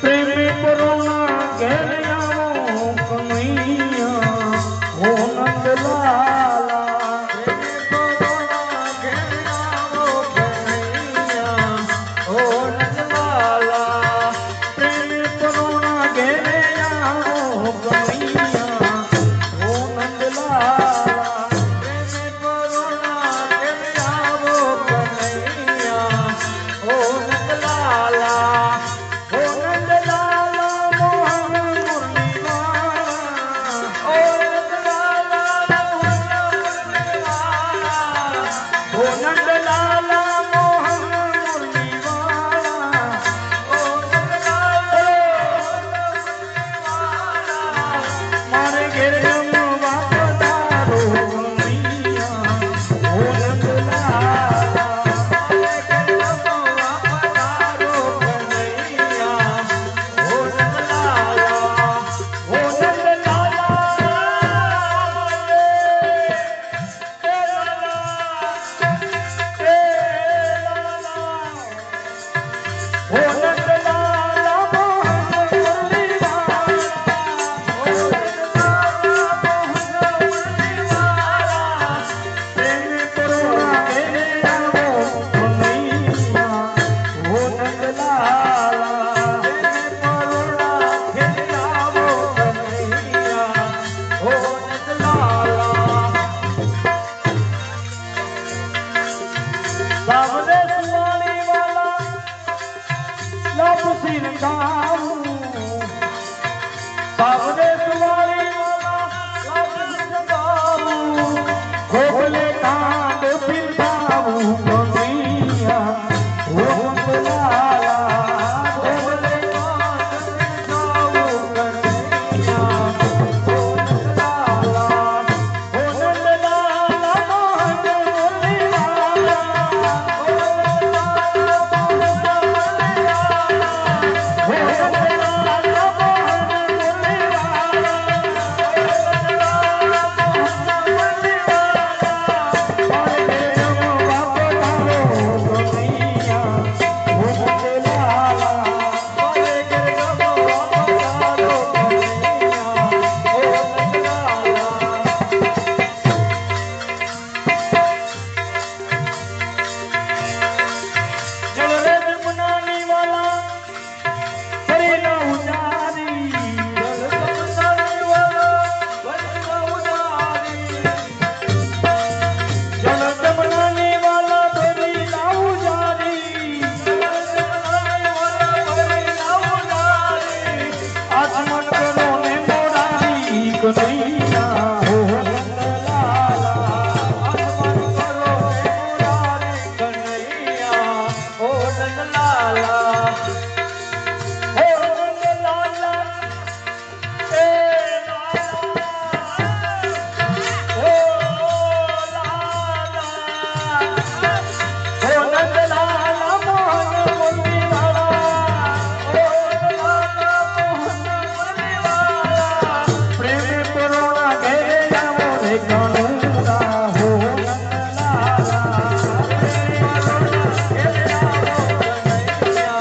प्रेमी करुणा घेर आवो कन्हैया हो नंद लाला प्रेमी करुणा घेर आवो कन्हैया हो नंद लाला प्रेमी करुणा घेर आवो कन्हैया हो नंद लाला हो नंद लाला मोहन मुरली वाला हो नंद लाला हो नंद लाला मोहन मुरली वाला हो नंद लाला मारे घेर रमवा पधारो कन्हैया हो नंद लाला मारे घेर रमवा पधारो कन्हैया हो नंद लाला हो नंद लाला हे लाला हो नंद लाला मोहन मुरली वाला हो नंद लाला मोहन मुरली वाला प्रेमी करुणा घेर आवो कन्हैया हो नंद लाला प्रेमी करुणा घेर आवो कन्हैया हो नंद लाला सावरे सुवाणी वाला लब सिर गाऊं सावरे सुवाणी वाला लब सिर गाऊं खोले कांड फिर गाऊं कन्हैया हो नंद लाला खोले कांड फिर गाऊं कन्हैया हो नंद लाला हो नंद लाला मोहन मुरली वाला हो नंद लाला मोहन मुरली वाला हो नंद लाला मोहन मुरली वाला हो नंद लाला मोहन मुरली वाला मारे घेर रमवा पधारो कन्हैया हो नंद लाला मारे घेर रमवा पधारो कन्हैया हो नंद लाला जल रे जमुनानी वाला फरी ना उजारी जल जमुनानी वाला फरी ना उजारी जल जमुनानी वाला फरी ना उजारी जल जमुनानी वाला फरी ना उजारी आसमान करो ने मोरारी कन्हैया हो नंद लाला आसमान करो ने मोरारी कन्हैया हो नंद लाला हो नंद लाला ए लाला हो लाला हो नंद लाला मोहन मुरली वाला हो नंद लाला मोहन मुरली वाला प्रेमी करुणा घेर आवो रे कानूना हो नंद लाला प्रेमी करुणा घेर आवो कन्हैया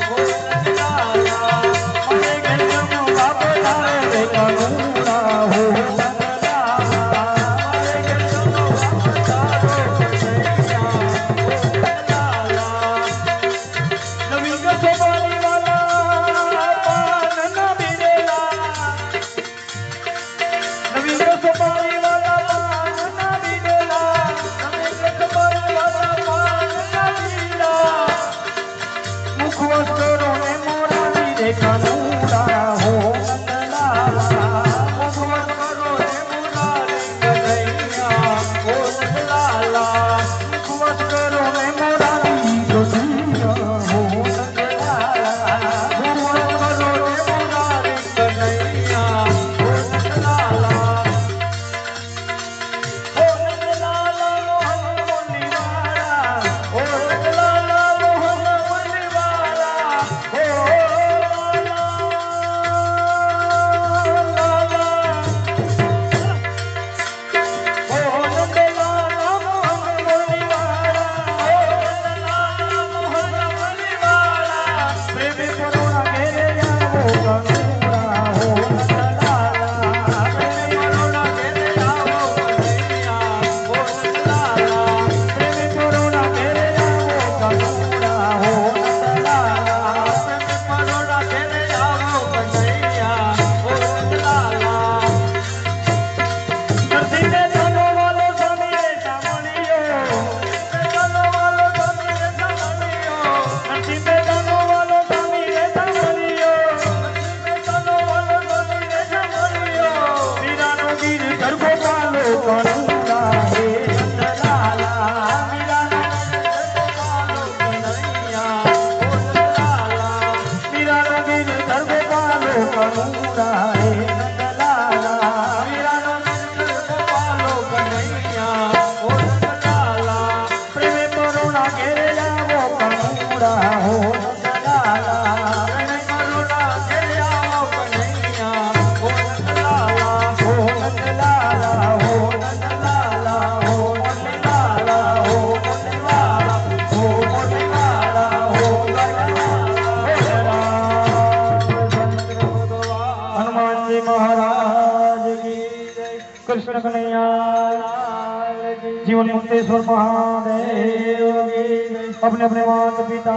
हो नंद लाला मारे घेर रमवा पधारो रे कानूना हो नंद लाला मारे घेर रमवा पधारो कन्हैया हो नंद लाला नवीन का सोपानी वाला पान ना मिलेला नवीन का सोपानी वाला पान ना मिलेला नवीन का सोपानी वाला पान ना मिलेला मुखवत करो ने मोरारी रे कानूना हो नंद लाला मुखवत करो ने मोरारी कन्हैया हो नंद लाला मुखवत करो ने मोरारी कन्हैया हो नंद लाला मुखवत करो ने मोरारी कन्हैया हो नंद लाला हो नंद लाला मोहन मुरली वाला हो नंद लाला मोहन मुरली वाला हो लाला गिरधर गोपालो कनूरा हे नंदलाला मीरानो गिरधर गोपालो कन्हैया ओ नंदलाला प्रेम करुणा घेरे आवो कनूरा हो नंदलाला प्रेम करुणा घेरे आवो कन्हैया ओ नंदलाला हो नंदलाला हो नंदलाला हो नंदलाला हो नंदलाला हो नंदलाला हो हनुमान जी महाराज की जय। कृष्ण कन्हैया लाल की। जीवन मुक्तेश्वर महादेव की जय। अपने अपने माता पिता